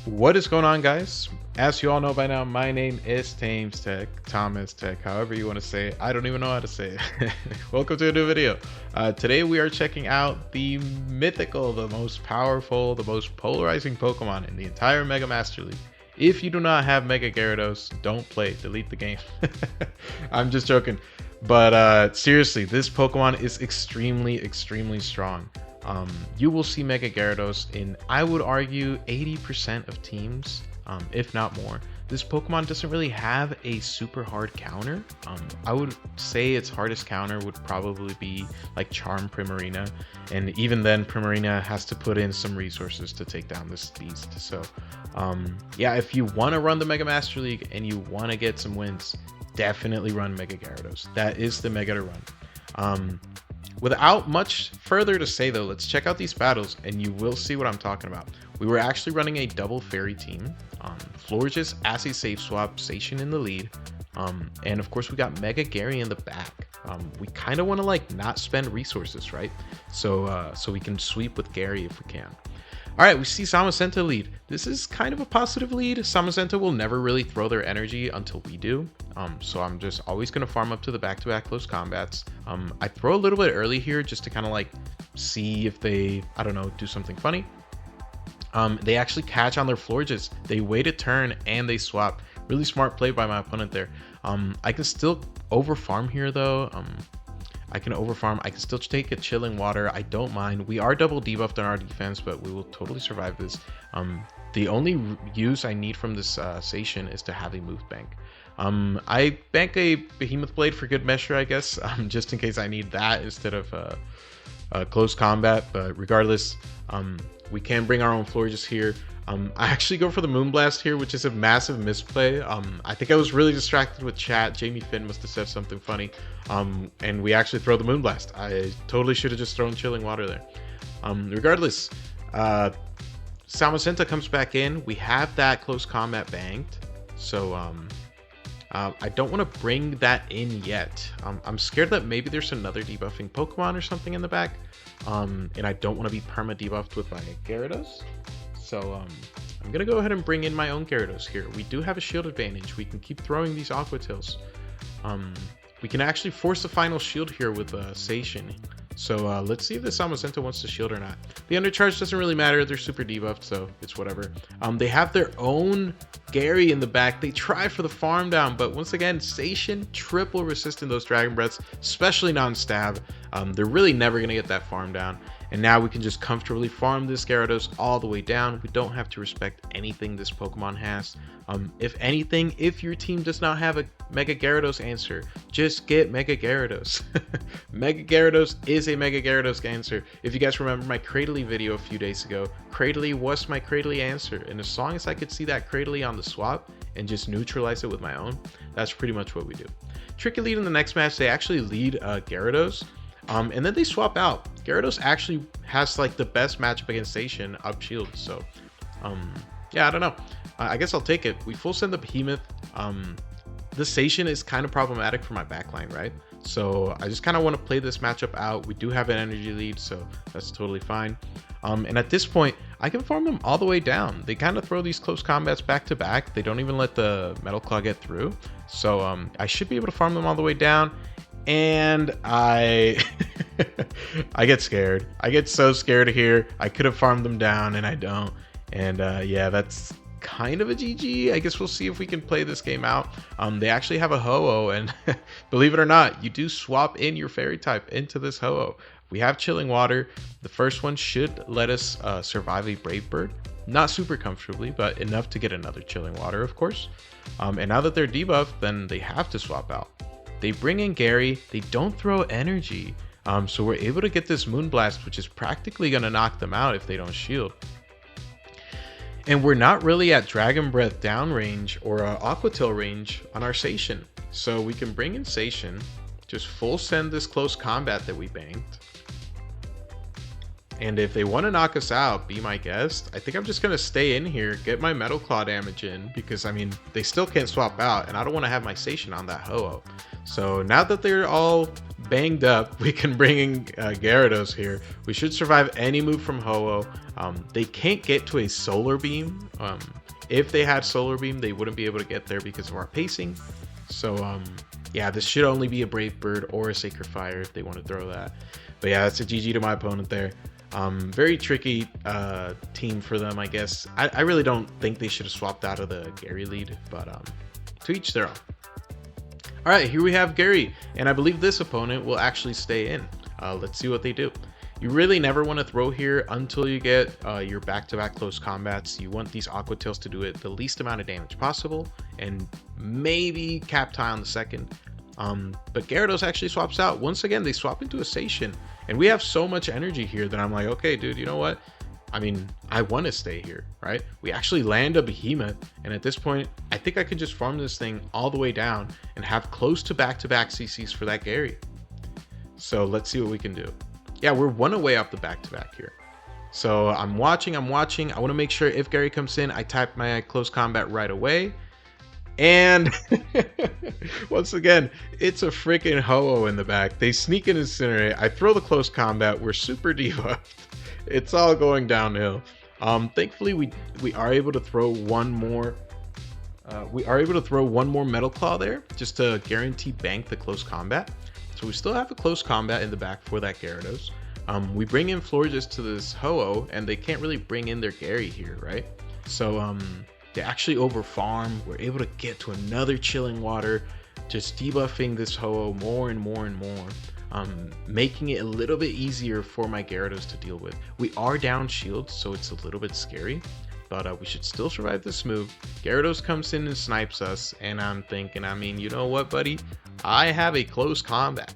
What is going on, guys? As you all know by now, my name is TamezTech, however you want to say it. I don't even know how to say it. Welcome to a new video. Today we are checking out the mythical, the most powerful, the most polarizing Pokemon in the entire Mega Master League. If you do not have Mega Gyarados, don't play, delete the game. I'm just joking. But seriously, this Pokemon is extremely strong. You will see Mega Gyarados in, I would argue, 80% of teams, if not more. This Pokemon doesn't really have a super hard counter. I would say its hardest counter would probably be like Charm Primarina, and even then Primarina has to put in some resources to take down this beast. So yeah, if you want to run the Mega Master League and you want to get some wins, definitely run Mega Gyarados. That is the Mega to run. Without much further to say though, let's check out these battles and you will see what I'm talking about. We were actually running a double fairy team. Florges as a safe swap, Zacian in the lead. And of course we got Mega Gary in the back. We kind of want to like not spend resources, right? So we can sweep with Gary if we can. All right, we see Zamazenta lead. This is kind of a positive lead. Zamazenta will never really throw their energy until we do. So I'm just always going to farm up to the back-to-back close combats. I throw a little bit early here just to kind of like see if they, I don't know, do something funny. They actually catch on their Florges. They wait a turn and they swap. Really smart play by my opponent there. I can still over farm here though. I can overfarm. I can still take a Chilling Water. I don't mind. We are double debuffed on our defense, but we will totally survive this. The only use I need from this Zacian is to have a move bank. I bank a Behemoth Blade for good measure, I guess, just in case I need that instead of close combat. But regardless, we can bring our own Florges here. I actually go for the Moonblast here, which is a massive misplay. I think I was really distracted with chat. Jamie Finn must have said something funny. And we actually throw the Moonblast. I totally should have just thrown Chilling Water there. Regardless, Zamazenta comes back in. We have that close combat banked. So I don't want to bring that in yet. I'm scared that maybe there's another debuffing Pokemon or something in the back. And I don't want to be perma debuffed with my Gyarados. So I'm going to go ahead and bring in my own Gyarados here. We do have a shield advantage. We can keep throwing these Aqua Tails. We can actually force the final shield here with Zacian. So let's see if the Zamazenta wants to shield or not. The undercharge doesn't really matter. They're super debuffed, so it's whatever. They have their own Gary in the back. They try for the farm down, but once again, Zacian triple resisting those Dragon Breaths, especially non-stab. They're really never going to get that farm down. And now we can just comfortably farm this Gyarados all the way down. We don't have to respect anything this Pokemon has. If anything, if your team does not have a Mega Gyarados answer, just get Mega Gyarados. Mega Gyarados is a Mega Gyarados answer. If you guys remember my Cradily video a few days ago, Cradily was my Cradily answer. And as long as I could see that Cradily on the swap and just neutralize it with my own, that's pretty much what we do. Tricky lead in the next match, they actually lead Gyarados. And then they swap out. Gyarados actually has like the best matchup against Zacian up shield. So yeah, I don't know. I guess I'll take it. We full send the Behemoth. The Zacian is kind of problematic for my backline, right? So I just kind of want to play this matchup out. We do have an energy lead, so that's totally fine. And at this point, I can farm them all the way down. They kind of throw these close combats back to back. They don't even let the Metal Claw get through. So I should be able to farm them all the way down. And I get scared. I get so scared here. I could have farmed them down and I don't. And yeah, that's kind of a GG. I guess we'll see if we can play this game out. They actually have a Ho-Oh, and believe it or not, you do swap in your fairy type into this Ho-Oh. We have Chilling Water. The first one should let us survive a Brave Bird. Not super comfortably, but enough to get another Chilling Water, of course. And now that they're debuffed, then they have to swap out. They bring in Gary. They don't throw energy. So we're able to get this Moonblast, which is practically going to knock them out if they don't shield. And we're not really at Dragon Breath down range or Aqua Tail range on our Zacian. So we can bring in Zacian, just full send this close combat that we banked. And if they want to knock us out, be my guest. I think I'm just going to stay in here, get my Metal Claw damage in, because I mean, they still can't swap out and I don't want to have my Zacian on that Ho-Oh. So now that they're all banged up, we can bring in Gyarados here. We should survive any move from Ho-Oh. They can't get to a Solar Beam. If they had Solar Beam, they wouldn't be able to get there because of our pacing. So yeah, this should only be a Brave Bird or a Sacred Fire if they want to throw that. But yeah, that's a GG to my opponent there. Very tricky team for them, I guess. I really don't think they should have swapped out of the Gary lead, but to each their own. All right, here we have Gary, and I believe this opponent will actually stay in. Let's see what they do. You really never want to throw here until you get your back-to-back close combats. You want these Aqua Tails to do it the least amount of damage possible, and maybe Cap Tie on the second. But Gyarados actually swaps out. Once again, they swap into a Station, and we have so much energy here that I'm like, okay, dude, you know what? I mean, I want to stay here, right? We actually land a Behemoth, and at this point, I think I could just farm this thing all the way down and have close to back-to-back CCs for that Gary. So let's see what we can do. Yeah, we're one away off the back-to-back here. So I'm watching. I want to make sure if Gary comes in, I type my close combat right away. And once again, it's a freaking Ho-Oh in the back. They sneak and incinerate. I throw the close combat. We're super debuffed. It's all going downhill. Thankfully, we are able to throw one more. We are able to throw one more Metal Claw there just to guarantee bank the close combat. So we still have a close combat in the back for that Gyarados. We bring in Florges to this Ho-Oh, and they can't really bring in their Gary here, right? So they actually over farm. We're able to get to another Chilling Water, just debuffing this Ho-Oh more and more and more, making it a little bit easier for my Gyarados to deal with. We are down shields, so it's a little bit scary, but we should still survive this move. Gyarados comes in and snipes us, and I'm thinking, I mean, you know what, buddy? I have a close combat.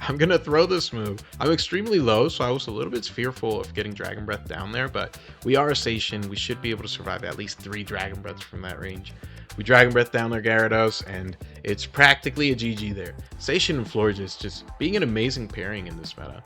I'm gonna throw this move. I'm extremely low, so I was a little bit fearful of getting Dragon Breath down there, but we are a Station. We should be able to survive at least 3 Dragon Breaths from that range. We Dragon Breath down their Gyarados, and it's practically a GG there. Station and Florges just being an amazing pairing in this meta.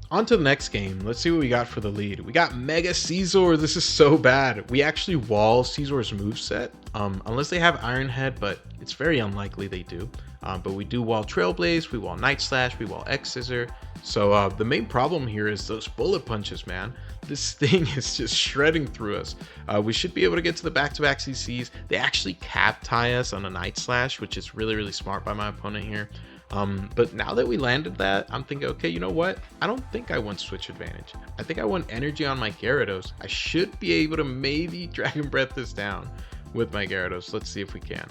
On to the next game. Let's see what we got for the lead. We got Mega Caesar. This is so bad. We actually wall Caesar's moveset, unless they have Iron Head, but it's very unlikely they do. But we do wall Trailblaze, we wall Night Slash, we wall X Scissor. So the main problem here is those bullet punches, man. This thing is just shredding through us. We should be able to get to the back-to-back CCs. They actually cap tie us on a Night Slash, which is really, really smart by my opponent here. But now that we landed that, I'm thinking, okay, you know what? I don't think I want Switch Advantage. I think I want energy on my Gyarados. I should be able to maybe Dragon Breath this down with my Gyarados. Let's see if we can.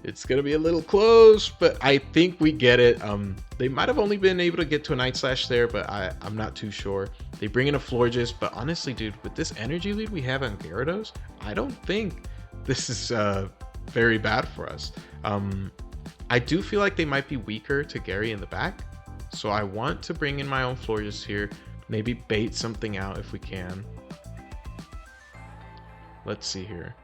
It's gonna be a little close, but I think we get it. They might have only been able to get to a Night Slash there, but I'm not too sure. They bring in a Florges, but honestly, dude, with this energy lead we have on Gyarados, I don't think this is very bad for us. I do feel like they might be weaker to Gary in the back, so I want to bring in my own Florges here, maybe bait something out if we can. Let's see here.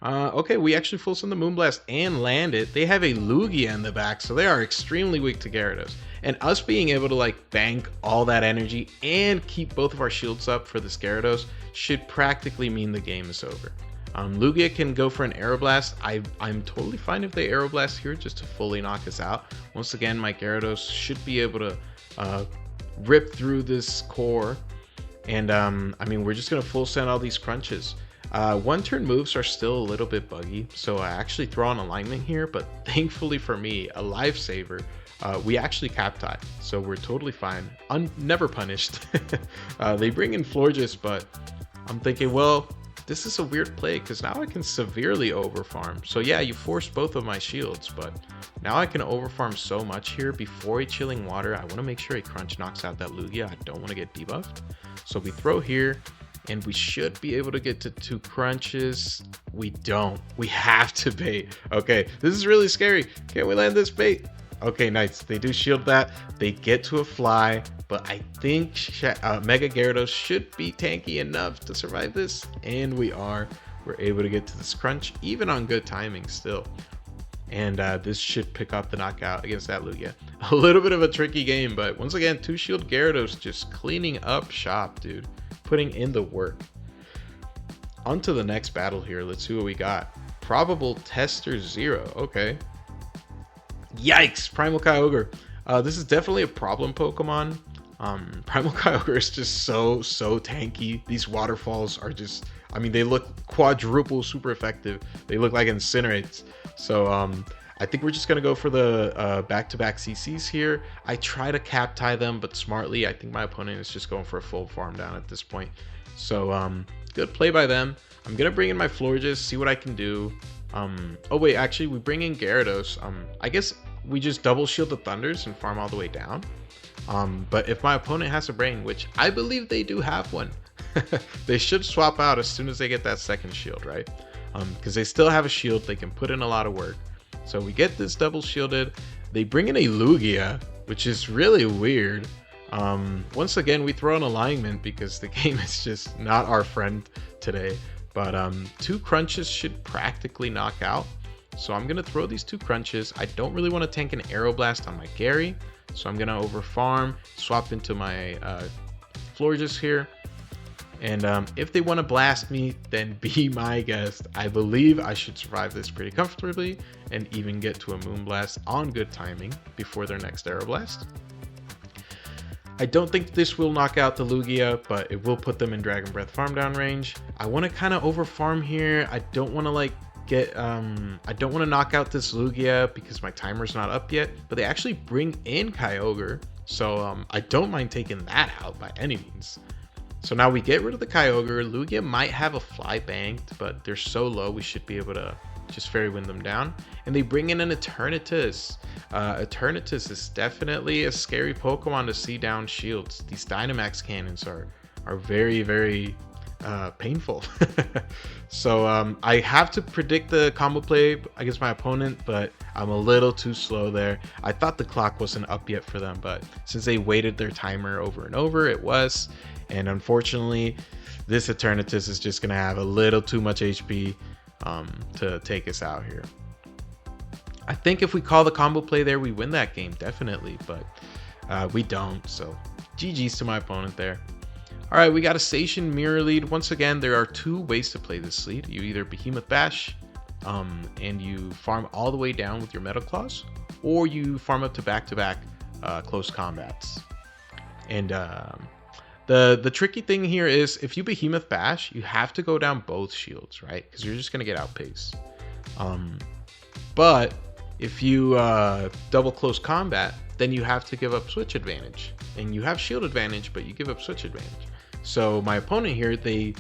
Okay, we actually full send the Moonblast and land it. They have a Lugia in the back, so they are extremely weak to Gyarados. And us being able to like bank all that energy and keep both of our shields up for this Gyarados should practically mean the game is over. Lugia can go for an Aeroblast. I'm totally fine if they Aeroblast here just to fully knock us out. Once again, my Gyarados should be able to rip through this core. And I mean, we're just going to full send all these crunches. One turn moves are still a little bit buggy, so I actually throw on alignment here, but thankfully for me, a lifesaver, we actually cap tie, so we're totally fine. Never punished. They bring in Florges, but I'm thinking, well, this is a weird play because now I can severely overfarm. So yeah, you force both of my shields, but now I can overfarm so much here. Before a Chilling Water, I want to make sure a crunch knocks out that Lugia. I don't want to get debuffed. So we throw here, and we should be able to get to 2 crunches. We don't. We have to bait. Okay, this is really scary. Can we land this bait? Okay, nice. They do shield that. They get to a fly, but I think Mega Gyarados should be tanky enough to survive this, and we are. We're able to get to this crunch, even on good timing still. And this should pick up the knockout against that Lugia. A little bit of a tricky game, but once again, 2 shield Gyarados just cleaning up shop, dude. Putting in the work. On to the next battle here. Let's see what we got. Probable Tester 0. Okay. Yikes! Primal Kyogre. This is definitely a problem Pokemon. Primal Kyogre is just so tanky. These waterfalls are just, I mean, they look quadruple super effective. They look like incinerates. So I think we're just gonna go for the back-to-back CCs here. I try to cap tie them, but smartly. I think my opponent is just going for a full farm down at this point. So good play by them. I'm gonna bring in my Florges, see what I can do. Oh wait, actually we bring in Gyarados. I guess we just double shield the Thunders and farm all the way down. But if my opponent has a brain, which I believe they do have one, they should swap out as soon as they get that second shield, right? Because they still have a shield, they can put in a lot of work. So we get this double shielded. They bring in a Lugia, which is really weird. Once again, we throw an alignment because the game is just not our friend today. But 2 crunches should practically knock out. So I'm gonna throw these 2 crunches. I don't really want to tank an Aeroblast on my Gary, so I'm gonna over farm, swap into my Florges here. And if they want to blast me, then be my guest. I believe I should survive this pretty comfortably and even get to a Moonblast on good timing before their next Aeroblast. I don't think this will knock out the Lugia, but it will put them in Dragon Breath farm down range. I want to kind of over farm here. I don't want to like get I don't want to knock out this Lugia because my timer's not up yet, but they actually bring in Kyogre, so I don't mind taking that out by any means. So now we get rid of the Kyogre. Lugia might have a Fly banked, but they're so low we should be able to just Fairy Wind them down. And they bring in an Eternatus. Eternatus is definitely a scary Pokemon to see down shields. These Dynamax cannons are very painful. So I have to predict the combo play against my opponent, but I'm a little too slow there. I thought the clock wasn't up yet for them, but since they waited their timer over and over, it was. And unfortunately, this Eternatus is just going to have a little too much HP to take us out here. I think if we call the combo play there, we win that game, definitely. But we don't, so GG's to my opponent there. All right, we got a Station Mirror lead. Once again, there are 2 ways to play this lead. You either Behemoth Bash and you farm all the way down with your Metal Claws, or you farm up to back-to-back close combats. And the tricky thing here is if you Behemoth Bash, you have to go down both shields, right? Because you're just going to get outpaced. But if you double close combat, then you have to give up switch advantage. And you have shield advantage, but you give up switch advantage. So my opponent here, they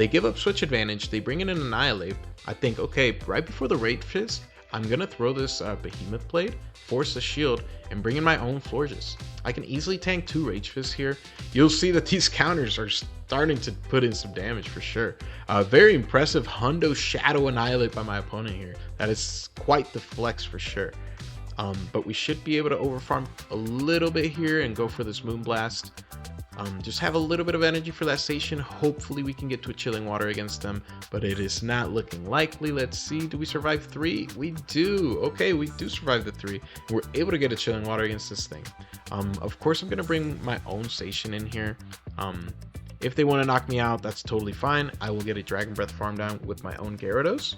give up switch advantage. They bring in an Annihilate. I think, okay, right before the Rage Fist, I'm going to throw this Behemoth Blade, force the shield, and bring in my own Florges. I can easily tank 2 Rage Fists here. You'll see that these counters are starting to put in some damage for sure. Very impressive Hundo Shadow Annihilate by my opponent here. That is quite the flex for sure. But we should be able to overfarm a little bit here and go for this Moonblast. Just have a little bit of energy for that station. Hopefully we can get to a Chilling Water against them, but it is not looking likely. Let's see, do we survive 3? We do. Okay, we do survive the 3. We're able to get a Chilling Water against this thing. Of course, I'm going to bring my own station in here. If they want to knock me out, that's totally fine. I will get a Dragon Breath farm down with my own Gyarados,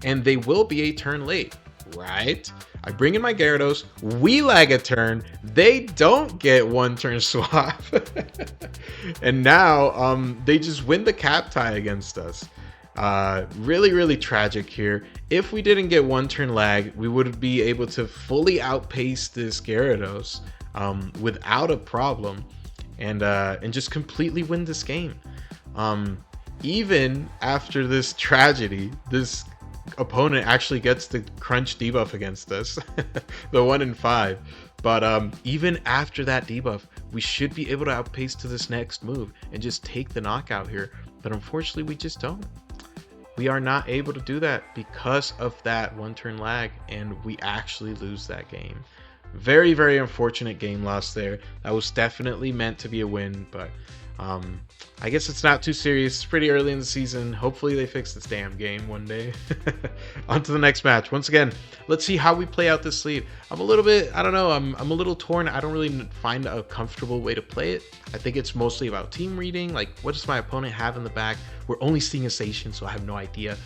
and they will be a turn late, right? I bring in my Gyarados, we lag a turn, they don't get 1 turn swap. And now they just win the cap tie against us. Really tragic here. If we didn't get 1 turn lag, we would be able to fully outpace this Gyarados without a problem, and just completely win this game. Even after this tragedy, this opponent actually gets the crunch debuff against us, the 1 in 5. But even after that debuff, we should be able to outpace to this next move and just take the knockout here. But unfortunately, we just don't. We are not able to do that because of that 1 turn lag, and we actually lose that game. Very unfortunate game loss there. That was definitely meant to be a win, but I guess it's not too serious. It's pretty early in the season. Hopefully they fix this damn game one day. On to the next match. Once again, let's see how we play out this lead. I'm a little bit, I don't know, I'm a little torn. I don't really find a comfortable way to play it. I think it's mostly about team reading. Like, what does my opponent have in the back? We're only seeing a station, so I have no idea.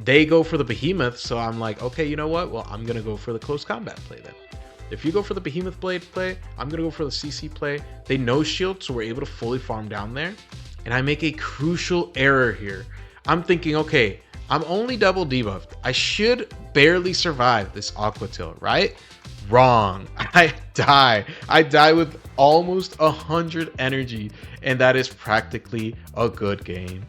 They go for the behemoth, so I'm like, okay, you know what? Well, I'm gonna go for the close combat play then. If you go for the behemoth blade play, I'm gonna go for the CC play. They no shield, so we're able to fully farm down there. And I make a crucial error here. I'm thinking, okay, I'm only double debuffed. I should barely survive this Aqua Tail, right? Wrong. I die with almost 100 energy, and that is practically a good game.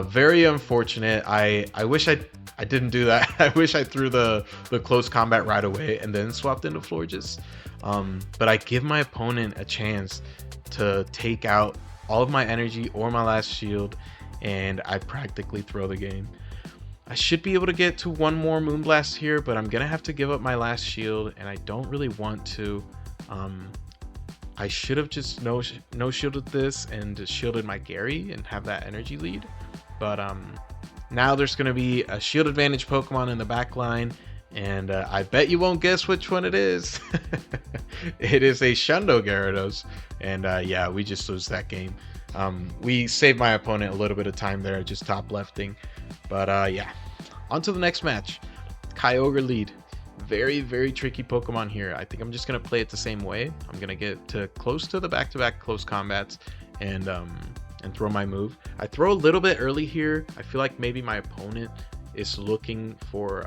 Very unfortunate. I wish I didn't do that. I wish I threw the close combat right away and then swapped into Florges. But I give my opponent a chance to take out all of my energy or my last shield, and I practically throw the game. I should be able to get to one more Moonblast here, but I'm gonna have to give up my last shield, and I don't really want to. I should have just no shielded this and just shielded my Gary and have that energy lead. But now there's gonna be a shield advantage Pokemon in the back line, and I bet you won't guess which one it is. It is a Shundo Gyarados, and yeah, we just lose that game. We saved my opponent a little bit of time there, just top lefting. But yeah, on to the next match. Kyogre lead. Very, very tricky Pokemon here. I think I'm just going to play it the same way. I'm going to get to close to the back-to-back close combats and throw my move. I throw a little bit early here. I feel like maybe my opponent is looking for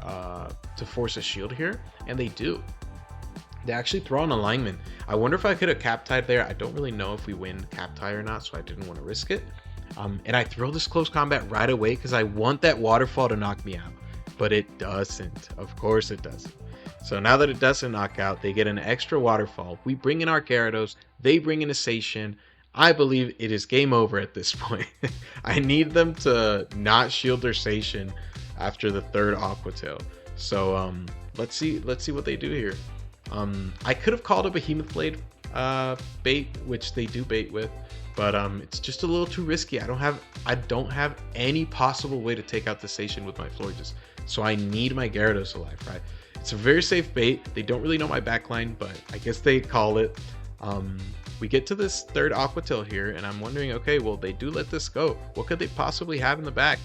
to force a shield here, and they do. They actually throw an alignment. I wonder if I could have cap tied there. I don't really know if we win cap tie or not, so I didn't want to risk it. And I throw this close combat right away because I want that waterfall to knock me out, but it doesn't. Of course it doesn't. So now that it doesn't knock out, they get an extra waterfall. We bring in our Gyarados, they bring in a Sation. I believe it is game over at this point. I need them to not shield their Sation after the third Aqua Tail. So let's see what they do here. I could have called a Behemoth Blade bait, which they do bait with, but it's just a little too risky. I don't have any possible way to take out the Station with my Florges, so I need my Gyarados alive, right? It's a very safe bait. They don't really know my backline, but I guess they call it. We get to this third Aqua Tail here, and I'm wondering, okay, well, they do let this go. What could they possibly have in the back?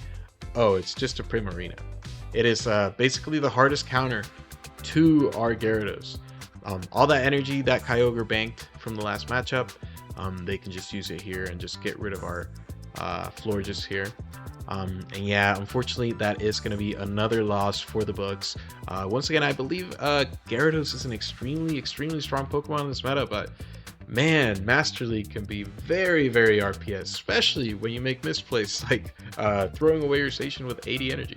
Oh, it's just a Primarina. It is basically the hardest counter to our Gyarados. All that energy that Kyogre banked from the last matchup, they can just use it here and just get rid of our Florges here. And yeah, unfortunately, that is going to be another loss for the Bugs. Once again, I believe Gyarados is an extremely strong Pokemon in this meta, but man, Master League can be very, very RPS, especially when you make misplays like throwing away your Station with 80 energy.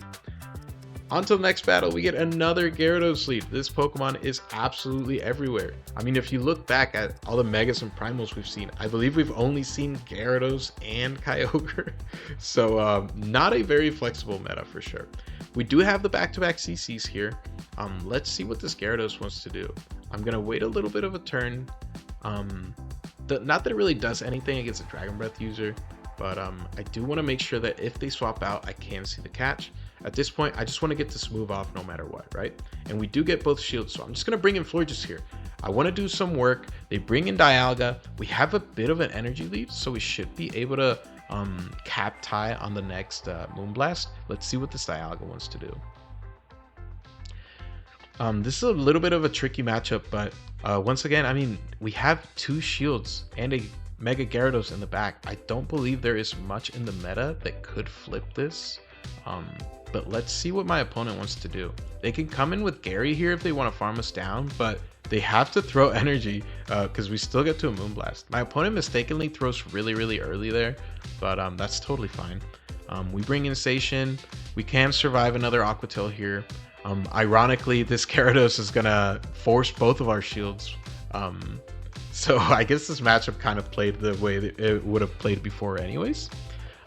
On to the next battle, we get another Gyarados lead. This Pokemon is absolutely everywhere. I mean, if you look back at all the Megas and Primals we've seen, I believe we've only seen Gyarados and Kyogre. So not a very flexible meta for sure. We do have the back-to-back CCs here. Let's see what this Gyarados wants to do. I'm going to wait a little bit of a turn. Not that it really does anything against a Dragon Breath user, but I do want to make sure that if they swap out, I can see the catch. At this point, I just want to get this move off no matter what, right? And we do get both shields, so I'm just going to bring in Florges here. I want to do some work. They bring in Dialga. We have a bit of an energy lead, so we should be able to cap tie on the next Moonblast. Let's see what this Dialga wants to do. This is a little bit of a tricky matchup, but once again, I mean, we have two shields and a Mega Gyarados in the back. I don't believe there is much in the meta that could flip this. But let's see what my opponent wants to do. They can come in with Gary here if they want to farm us down, but they have to throw energy because we still get to a Moonblast. My opponent mistakenly throws really early there, but that's totally fine. We bring in Station. We can survive another Aqua Tail here. Ironically, this Gyarados is gonna force both of our shields. So I guess this matchup kind of played the way that it would have played before anyways.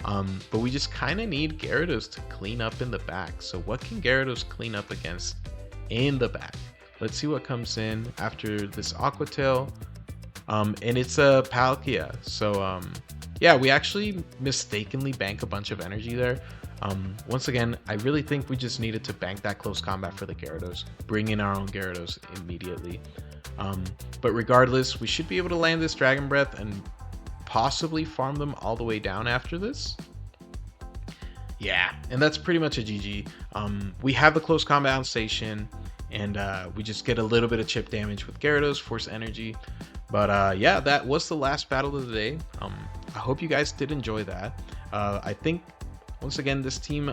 But we just kind of need Gyarados to clean up in the back. So what can Gyarados clean up against in the back? Let's see what comes in after this Aqua Tail. And it's a Palkia. So yeah, we actually mistakenly bank a bunch of energy there. Once again, I really think we just needed to bank that close combat for the Gyarados, bring in our own Gyarados immediately. But regardless, we should be able to land this Dragon Breath and possibly farm them all the way down after this. Yeah, and that's pretty much a GG. We have the close combat on station, and we just get a little bit of chip damage with Gyarados, Force Energy. But yeah, that was the last battle of the day. I hope you guys did enjoy that. I think, once again, this team,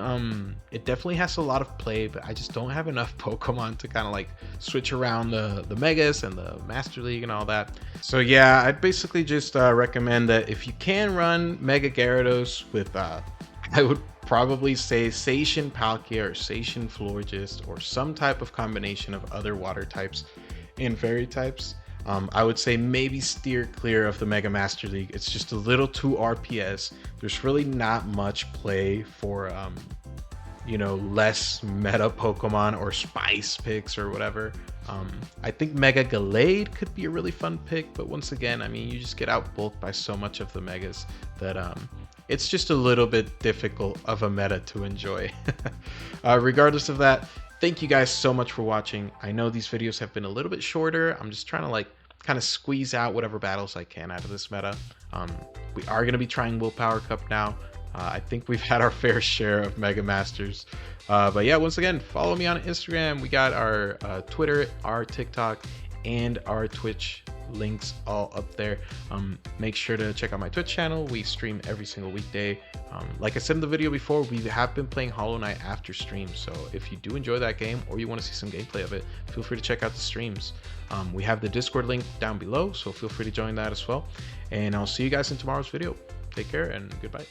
it definitely has a lot of play, but I just don't have enough Pokemon to kind of like switch around the Megas and the Master League and all that. So yeah, I'd basically just recommend that if you can run Mega Gyarados with, I would probably say Sation Palkia or Sation Florist or some type of combination of other water types and fairy types. I would say maybe steer clear of the Mega Master League. It's just a little too RPS. There's really not much play for, you know, less meta Pokemon or spice picks or whatever. I think Mega Gallade could be a really fun pick, but once again, I mean, you just get outbulked by so much of the Megas that it's just a little bit difficult of a meta to enjoy. Regardless of that, thank you guys so much for watching. I know these videos have been a little bit shorter. I'm just trying to like kind of squeeze out whatever battles I can out of this meta. We are going to be trying Willpower Cup now. I think we've had our fair share of Mega Masters. But yeah, once again, follow me on Instagram. We got our Twitter, our TikTok, and our Twitch links all up there. Make sure to check out my Twitch channel. We stream every single weekday. Like I said in the video before, we have been playing Hollow Knight after stream, so if you do enjoy that game or you want to see some gameplay of it, feel free to check out the streams. We have the Discord link down below, so feel free to join that as well, and I'll see you guys in tomorrow's video. Take care and goodbye.